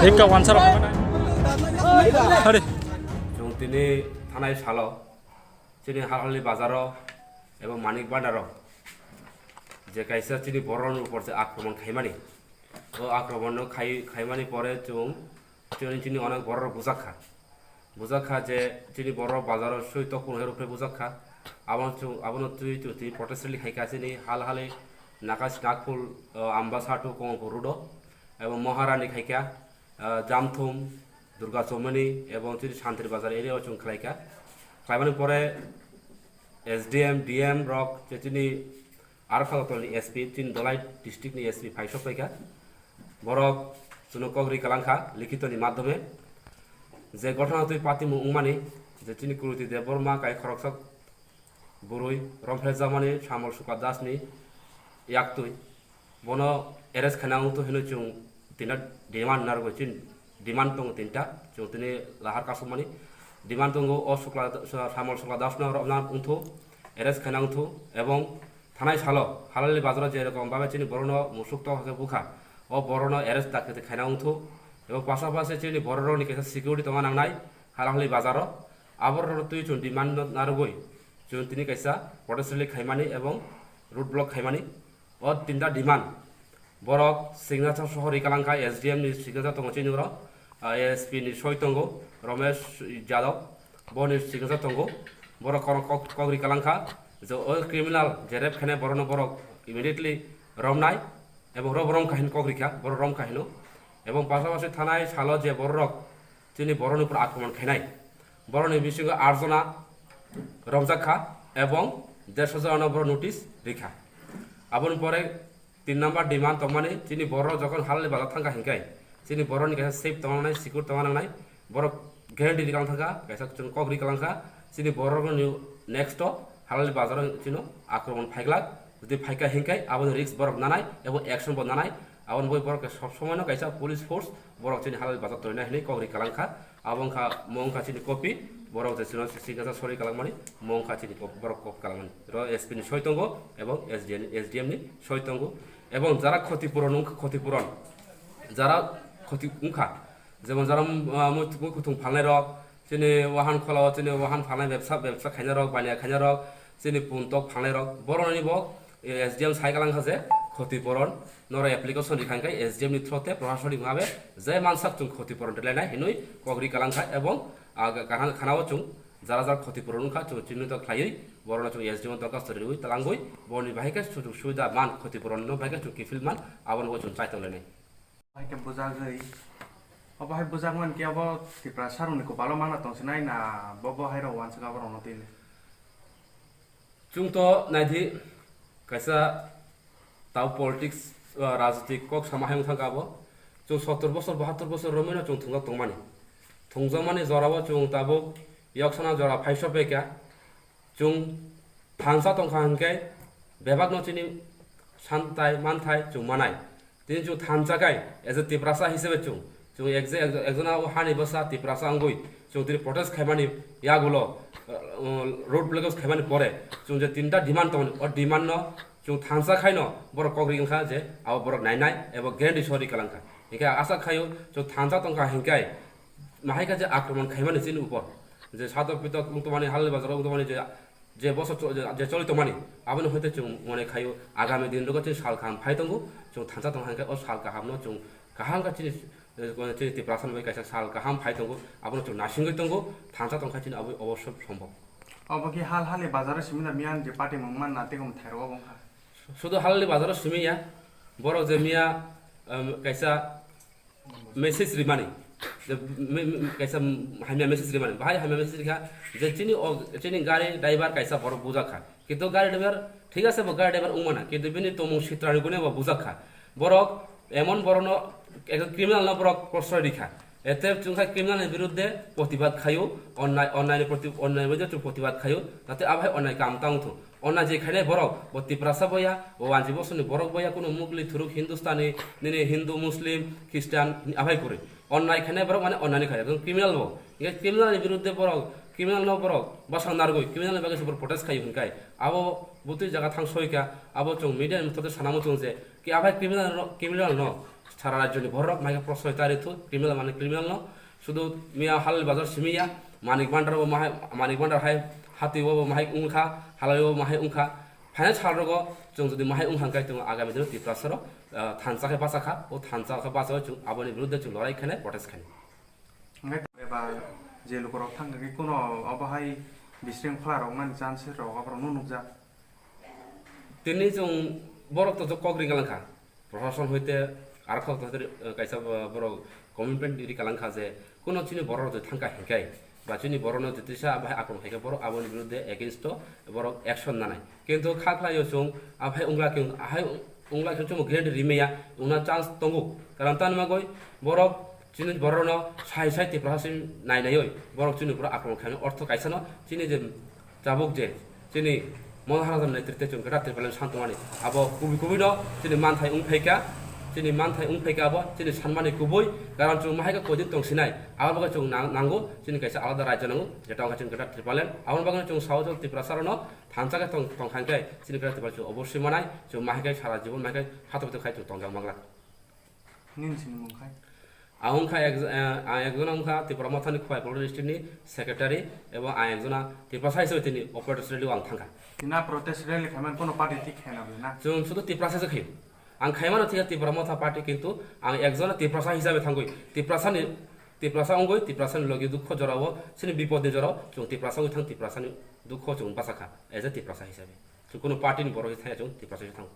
Hingga wansar apa mana? Hari. जों दिनै थानाय सालाव जोंनि हालहालि बाजाराव एबं मानिक बान्दाराव जे कायसा जोंनि बर'नि উপর যে আক্রমণ খাইমানি ও আক্রমণ খাইমানি পরে जोंनि অনেক বড় বুঝাখা যে जोंनि बर' বাজারাव সৈত কোনের উপরে বুঝাখা আবন তুই প্রটেস্টলি খাইকা जोंनि हालहालि नाकास नागपुर आम्बासाटु कंगुरुडो এবং মহারানী খাইকা জামথুম দুর্গা চৌমনি এবং যদি শান্তির বাজার এরিয়াও চুং খাইকা খাইমানি পরে এসডিএম ডিএম রক যে তিনি আর ফাগতলনি এসপি তিন দলাই ডিস্ট্রিক্টনি এসপি ফাইসব খাইকা বরক জনকগরি কালাংখা লিখিতনি মাধ্যমে যে ঘটনা তুই পাতি মুংমানি যে তিনি কুরুতি দেববর্মা কাই খরকসক বুরুই রমফেল জামানি শামল সুকা দাসনি ইয়াকতুই বন এরেস খানাং তো হেনো চুং তিনটা ডিমান্ড নারগো চিন ডিমান্ড দङ তিনটা जों दिनै लाहार कासमानि डिमान्ड दङ अ शुक्ला सामल शुक्ला दासना रबना उंथु एरेस खानांथु এবং থানায় সালো হালালি বাজারে যে রকম ভাবে চিনি বরণ মুসুক্ত হকে বুখা ও বরণ এরেস দাকে খানাংথু এবং পাশাপাশি চিনি বরণনি কেসা সিকিউরিটি তমা নাংনাই হালালি বাজারো আবর তুই চুন ডিমান্ড নারগই जों তিনি কেসা পটেসলি খাইমানি এবং রুট ব্লক খাইমানি ও তিনটা ডিমান্ড বরক সিগনেচার সহ রিকালাঙ্কা এসডিএম नि सिग्नेचार दङ चिनुर एएसपी नि सयतंग रमेश यादव बनि सिग्नेचार दङ बरक कग रिकालांका जो क्रिमिनल जेरेब खाने बरन बरक इमिडिएटली रमनाय এবং রম কাহিনী কগরিকা বড় রম কাহিনী এবং পাশাপাশি থানায় সালো যে বড়রক তিনি বরণের উপর আক্রমণ খাইনাই বরণের বিষয়ে 8 জনা রমজাখা এবং 150 জন বড় নোটিশ রেখা আবন পরে 3 নাম্বার ডিমান্ড তমানে তিনি বড় যখন হাললে বাজার থাকা হিংকাই তিনি বড়নি কাছে সেফ তমানাই সিকিউর তমানাই বড় গ্যারান্টি দিকাং থাকা কাইসা চুন কগরি কালাংকা তিনি বড় নেক্সট হাললে বাজার চিনো আক্রমণ ফাইগলাক যদি ফাইকা হিংকাই আবন রিস্ক বড় নানাই এবং অ্যাকশন বড় নানাই আবন বই বড় সব সময় না কাইসা পুলিশ ফোর্স বড় চিনি হাললে বাজার তরিনা হিনি কগরি কালাংকা আবংখা মংখা চিনি কপি বড় যে চিনো সিগনেচার সরি কালাংমানি মংখা চিনি বড় কপ কালাংমানি র এসপি নি সয়তঙ্গ এবং এসডিএম নি সয়তঙ্গ এবং যারা ক্ষতিপূরণ যারা ক্ষতি উংখা যেমন যারা মুকুতুং ফালনাই রক চিনি ওয়াহান খলাও চিনি ওয়াহান ফালনাই ব্যবসা খাইনা রক বানিয়া খাইনা রক চিনি পুন্তক ফালনাই রক বড়নি বক এসডিএম সাইকালাংখা যে ক্ষতিপূরণ নর অ্যাপ্লিকেশন রিখাঙ্কাই এসডিএম নি থ্রতে প্রশাসনিক ভাবে যে মানসাক চুং ক্ষতিপূরণ দিলাইনাই হিনুই কগরি কালাংখা এবং খানাও চুং যারা যারা ক্ষতিপূরণ খা চুং চিহ্নিত খাইই বড় চুং এসডিএম দরকার সরিউই তালাঙ্গই বড়নি বাহিকা সুযোগ সুবিধা মান ক্ষতিপূরণ ন বাহিকা চুং কিফিল মান আবন বই চুং চাইতলাইনাই बाइक बुझागै अब हाय बुझागमन के अब तिप्रा सारुनिको बालो माना तंसनाय ना बबो हायरो वानस गाबर अनतिले चुं तो नाइदि कैसा ताव पॉलिटिक्स राजनीतिक कक समाहायं थांगाबो चुं 70 বছর 72 বছর रमेना चुं थुंगा तंमानि थुंजामानि जराबो चुं ताबो यक्सना जरा फाइस बेका चुं थांसा तंखा हनके बेबाग नचिनि सानताय मानथाय चुं मानाय তিনি চুং থানজাগাই এজ এ তিপ্রাসা হিসেবে চুং একজনা হানি বসা তিপ্রাসা আঙ্গুই চুং তিনি প্রটেস্ট খাইমানি ইয়াগুলো রোড ব্লকেজ খাইমানি পরে চুং যে তিনটা ডিমান্ড তখন ও ডিমান্ড ন চুং থানসা খাই ন বড় কগরি গংখা যে আব বড় নাইনাই এবং গ্যারান্টি সরি কালাংখা হিংকা আশা খাইও চুং থানসা তংখা হিংকাই মাহাইকা যে আক্রমণ খাইমানি চিনি উপর যে সাদর পিতক উন্তমানি হাললে বাজার উন্তমানি যে বছর যে চলিত মানি আবন হইতে চুং মনে খাইও আগামী দিন রগতে সাল খাম ফাইতঙ্গু চুং থানসা তং হাঙ্কা ও সাল কাহাম ন চুং কাহাম কা চিনি চিনি প্রাসান বাই কাইসা সাল কাহাম ফাইতঙ্গু আবন চুং নাসিংগৈ তঙ্গু থানসা তং খাইছিন আবো অবশ্য সম্ভব अब कि हाल हाले बाजारे सिमिना मियान जे पार्टी मंगमान नाते गम थारो बंखा শুধু হাললে বাজার সিমিয়া বড় যে মিয়া কাইসা মেসেজ রিমানি कैसा हामिया मेसेज रिमानी भाई हामिया मेसेज रिखा जे चिनी गाड़ी ड्राइवर कैसा बड़ बुझा खा किंतु गाड़ी ड्राइवर ठीक আছে গাড়ি ড্রাইভার উমানা কিন্তু বিনি তো মুখ চিত্রানি গুনে বা বুঝা খা বরক এমন বড় একজন ক্রিমিনাল না বরক প্রশ্রয় রিখা এতে চুংখা ক্রিমিনালের বিরুদ্ধে প্রতিবাদ খাইও অন্যায়ের প্রতি অন্যায়ের বিরুদ্ধে প্রতিবাদ খাইও যাতে আভাই অন্যায় কাম তাংথু অন্যায় যেখানে বরক বত্তি প্রাসা বইয়া ও আঞ্জি বছরনি বরক বইয়া কোনো মুগলি থুরুক হিন্দুস্তানি নিনে হিন্দু মুসলিম খ্রিস্টান আভাই করে অন্যায় খানে বরক মানে অন্যায় খাই একদম ক্রিমিনাল বো ক্রিমিনালের বিরুদ্ধে বরক ক্রিমিনাল ন বরক বাসাং নারগই ক্রিমিনালের বাগে সুপার প্রটেস্ট খাই হুনকাই আবো বুতুই জায়গা থাং সইকা আবো চং মিডিয়া মততে সানামো চং যে কি আভাই ক্রিমিনাল ন সারা রাজ্যনি ভরক মাইকে প্রশ্রয় তারিথু ক্রিমিনাল মানে ক্রিমিনাল ন শুধু মিয়া হাল বাজার সিমিয়া মানিক বান্ডার ও মাহাই মানিক বান্ডার হাই হাতি ও মাহাই উংখা হালাই ও মাহাই উংখা ফাইनाल सारगो जों जुदि माहाय उंहांखाय जों आगामी दिनाव तिप्रासार थानसाखै बासाखा ও थानसाखै बासाव जों आबनि बिरुद्धে जों लड़ाई खाने प्रटेस्ट खाने एबा जे लोकरक थांगि कोनो अबहाय बिश्रृंखला रंगमान चान्स रगाफ्राव नुनुकजा तिनि जों बरक तो कग्रि गालांखा प्रशासन हইতে আর খক কাইসা বড় কমিটমেন্ট দিরি কালাংখা যে কোন চিনি বড় যে থাঙ্কা হেকাই বা চিনি বড় ন যেতিসা আবাই আক্রমণ হেকে বড় আবনি বিরুদ্ধে এগেইনস্ট বড় অ্যাকশন নানাই কিন্তু খাখলাयो जों আবাই উংলা কেউ আহাই উংলা কেউ जों গ্রেড রিমেয়া উনা চান্স তঙ্গু কারণ তানমা গই বড় চিনি বড় ন সাই সাই তিপ্রাসিন নাইনায়ই বড় চিনি বড় আক্রমণ খানে অর্থ কাইসানো চিনি যে জাবুক যে চিনি মহারাজার নেতৃত্বে जों গটা ত্রিপালেন শান্তমানি আবো কুবি কুবি ন চিনি মানথাই উংফাইকা চিনি মানথাই উংফাইকা আবো চিনি সানমানি কুবই কারণ जों মাহাইকা কদিন তংসিনাই আবার বাগে जों নাঙ্গো চিনি কাইসা আলাদা রাজ্য নাঙ্গো যেটা আমরা চিনি গটা ত্রিপালেন আবার বাগে जों সাউথ ত্রিপ্রাসারন থানসাকে তংখাইকাই চিনি গটা ত্রিপাল जों অবশ্যই মানাই जों মাহাইকাই সারা জীবন মাহাইকাই হাতবতে খাই जों তংজাং বাংলা निनसिन मुंखाय आउंखा एकजना उंखा त्रिपुरा मथानि खुवाइ बडो डिस्ट्रिक्टनि सेक्रेटारि एबं एकजना त्रिपुरा हिसाबै तिनि अपारेटर्स रेलियाव आं थांखा तिना प्रोटेस्ट रैली खायमान कोनो पार्टी थिक खायना ना जों शुधु त्रिपुरासो खायो आं खायमानो थिया त्रिपुरा मथा पार्टी किन्तु आं एकजना त्रिपुरा हिसाबै थांगोय त्रिपुरा अंगोय त्रिपुरानि लगे दुख जराव सिनि बिपदनि जराव जों त्रिपुरा थां त्रिपुरानि दुख जों बासाखा एज ए त्रिपुरा हिसाबै जों कोनो पार्टीनि बर' थाया जों त्रिपुरा थां